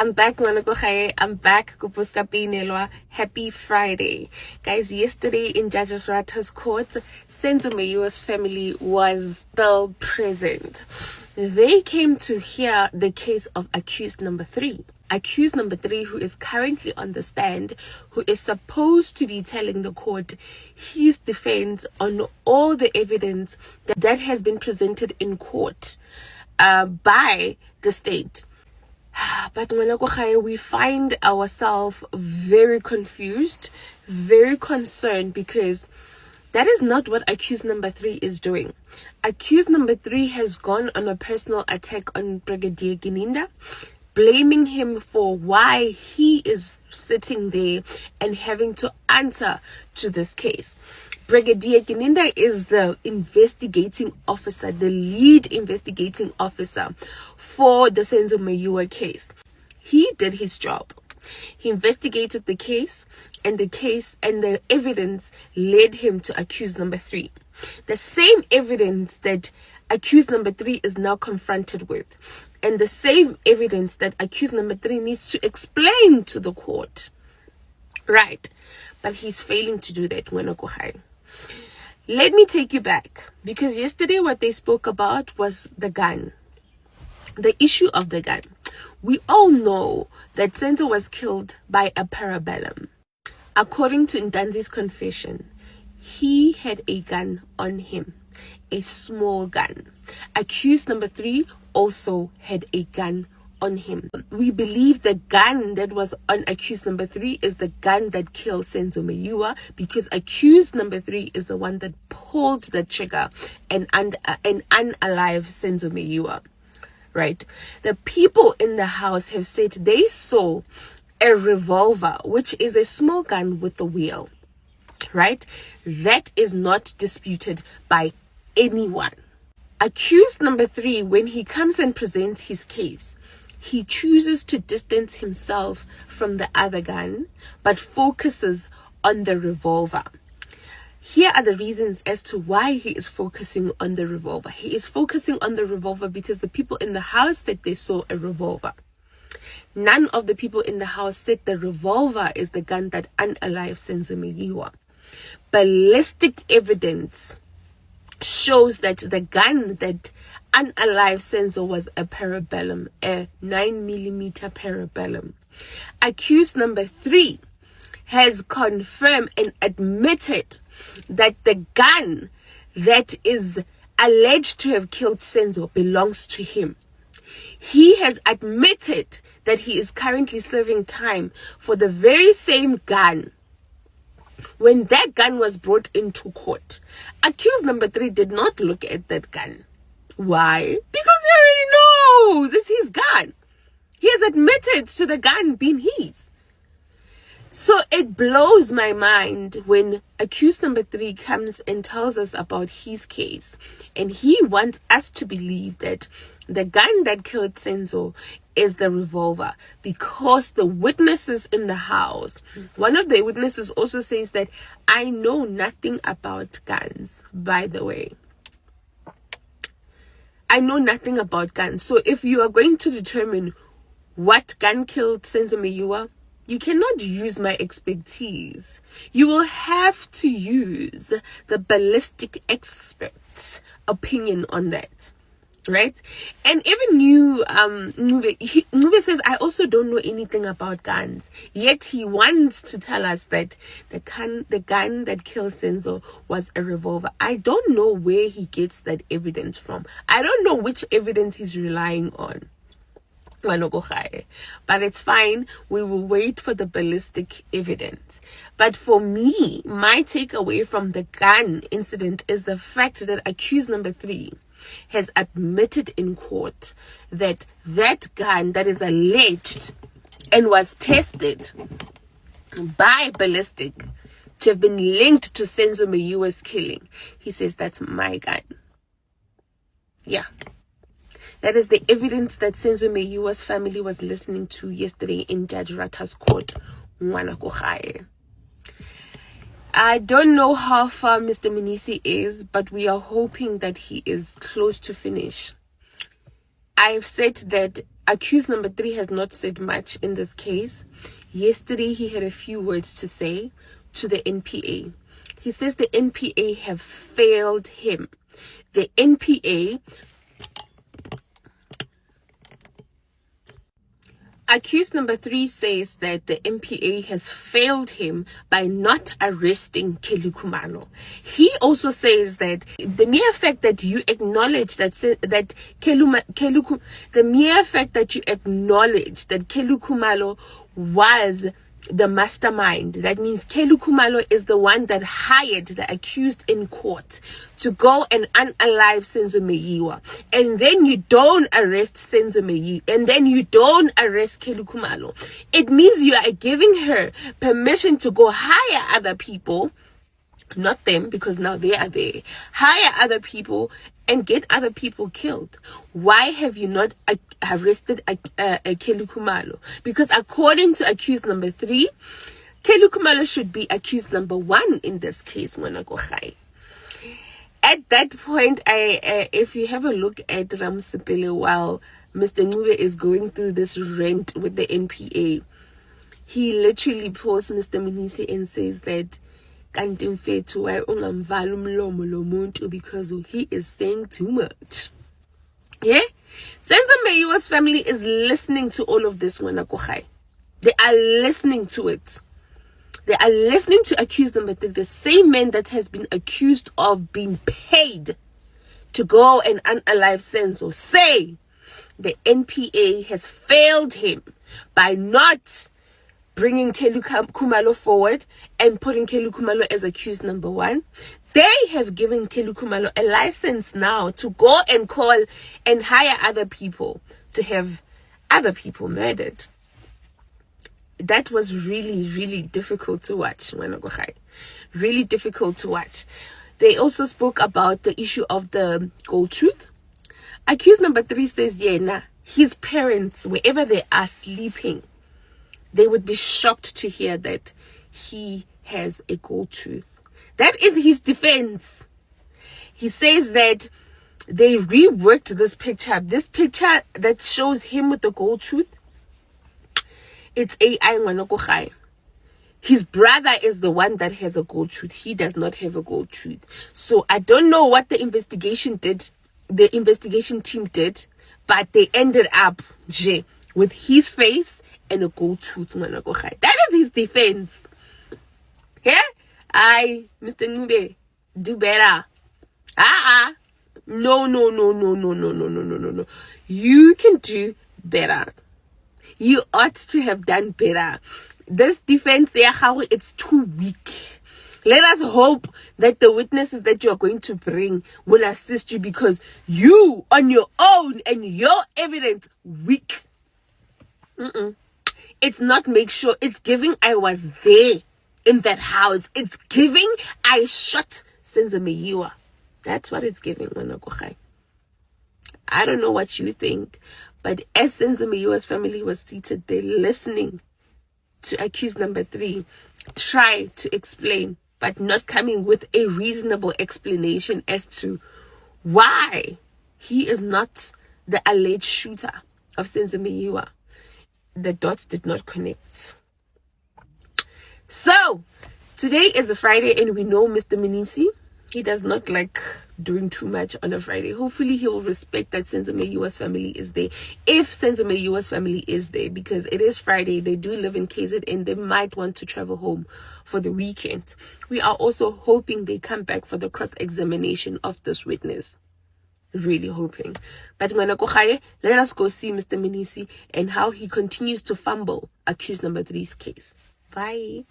I'm back, Manakohaye. I'm back, Kupuska Pinelwa. Happy Friday. Guys, yesterday in Judge Rata's court, Senzo Meyiwa's family was still present. They came to hear the case of accused number 3. Accused number 3, who is currently on the stand, who is supposed to be telling the court his defense on all the evidence that has been presented in court by the state. But we find ourselves very confused, very concerned, because that is not what accused number 3 is doing. Accused number 3 has gone on a personal attack on Brigadier Gininda, blaming him for why he is sitting there and having to answer to this case. Brigadier Gininda is the investigating officer, the lead investigating officer for the Senzo Meyiwa case. He did his job. He investigated the case, and the evidence led him to accused number 3. The same evidence that accused number 3 is now confronted with, and the same evidence that accused number 3 needs to explain to the court. Right. But he's failing to do that, Mwenokohai. Let me take you back, because yesterday what they spoke about was the gun. The issue of the gun. We all know that Senzo was killed by a parabellum. According to Ndanzi's confession, he had a gun on him, a small gun. Accused number 3 also had a gun on him. We believe the gun that was on accused number 3 is the gun that killed Senzo Meyiwa, because accused number 3 is the one that pulled the trigger and unalive Senzo Meyiwa. Right? The people in the house have said they saw a revolver, which is a small gun with a wheel. Right? That is not disputed by anyone. Accused number 3, when he comes and presents his case, he chooses to distance himself from the other gun, but focuses on the revolver. Here are the reasons as to why he is focusing on the revolver. He is focusing on the revolver because the people in the house said they saw a revolver. None of the people in the house said the revolver is the gun that unalive Senzo Meyiwa. Ballistic evidence shows that the gun that unalive Senzo was a parabellum, a 9mm parabellum. Accused number 3 has confirmed and admitted that the gun that is alleged to have killed Senzo belongs to him. He has admitted that he is currently serving time for the very same gun. When that gun was brought into court, accused number 3 did not look at that gun. Why? Because he already knows it's his gun. He has admitted to the gun being his. So it blows my mind when accused number 3 comes and tells us about his case, and he wants us to believe that the gun that killed Senzo is the revolver, because the witnesses in the house, one of the witnesses also says that I know nothing about guns, by the way. I know nothing about guns. So if you are going to determine what gun killed Senzo Meyiwa, you cannot use my expertise. You will have to use the ballistic expert's opinion on that. Right? And even you, Mncube says, I also don't know anything about guns. Yet he wants to tell us that the gun that killed Senzo was a revolver. I don't know where he gets that evidence from. I don't know which evidence he's relying on. But it's fine. We will wait for the ballistic evidence. But for me, my takeaway from the gun incident is the fact that accused number 3 has admitted in court that that gun that is alleged and was tested by ballistic to have been linked to Senzo Meyiwa's killing, he says that's my gun. Yeah. That is the evidence that Senzo Meyiwa's family was listening to yesterday in Judge Rata's court. I don't know how far Mr. Mnisi is, but we are hoping that he is close to finish. I've said that accused number 3 has not said much in this case. Yesterday, he had a few words to say to the NPA. He says the NPA have failed him. The NPA, accused number 3 says that the NPA has failed him by not arresting Kelly Khumalo. He also says that the mere fact that you acknowledge that Kelly Khumalo was the mastermind, that means Kelly Khumalo is the one that hired the accused in court to go and unalive Senzo Meyiwa, and then you don't arrest Senzo Meyiwa, and then you don't arrest Kelly Khumalo. It means you are giving her permission to go hire other people, not them, because now they are there, hire other people and get other people killed. Why have you not arrested Kelly Khumalo? Because according to accused number 3, Kelly Khumalo should be accused number 1 in this case. At that point, if you have a look at Ramsipele while Mr. Mncube is going through this rant with the NPA, he literally posts Mr. Mninisi and says that because he is saying too much. Yeah? Senzo Meyiwa's family is listening to all of this. They are listening to it. They are listening to accused number 3, the same man that has been accused of being paid to go and unalive Senzo, say the NPA has failed him by not bringing Kelly Khumalo forward and putting Kelly Khumalo as accused number 1. They have given Kelly Khumalo a license now to go and call and hire other people to have other people murdered. That was really, really difficult to watch. Really difficult to watch. They also spoke about the issue of the gold tooth. Accused number 3 says, his parents, wherever they are sleeping, they would be shocked to hear that he has a gold tooth. That is his defense. He says that they reworked this picture. This picture that shows him with the gold tooth, it's AI. His brother is the one that has a gold tooth. He does not have a gold tooth. So I don't know what the investigation team did, but they ended up with his face and a gold tooth. That is his defense. Yeah? Mr. Mncube, do better. No. You can do better. You ought to have done better. This defense, it's too weak. Let us hope that the witnesses that you are going to bring will assist you, because you on your own and your evidence weak. It's not make sure. It's giving I was there in that house. It's giving I shot Senzo Meyiwa. That's what it's giving. I don't know what you think, but as Senzo Meyiwa's family was seated there listening to accused number 3 try to explain, but not coming with a reasonable explanation as to why he is not the alleged shooter of Senzo Meyiwa, the dots did not connect. So today is a Friday, and we know Mr. Mninisi, he does not like doing too much on a Friday. Hopefully he will respect that Senzo Meyiwa's family is there. If Senzo Meyiwa's family is there, because it is Friday, they do live in KZN, they might want to travel home for the weekend. We are also hoping they come back for the cross-examination of this witness. Really hoping. But let us go see Mr. Mninisi and how he continues to fumble accused number 3's case. Bye.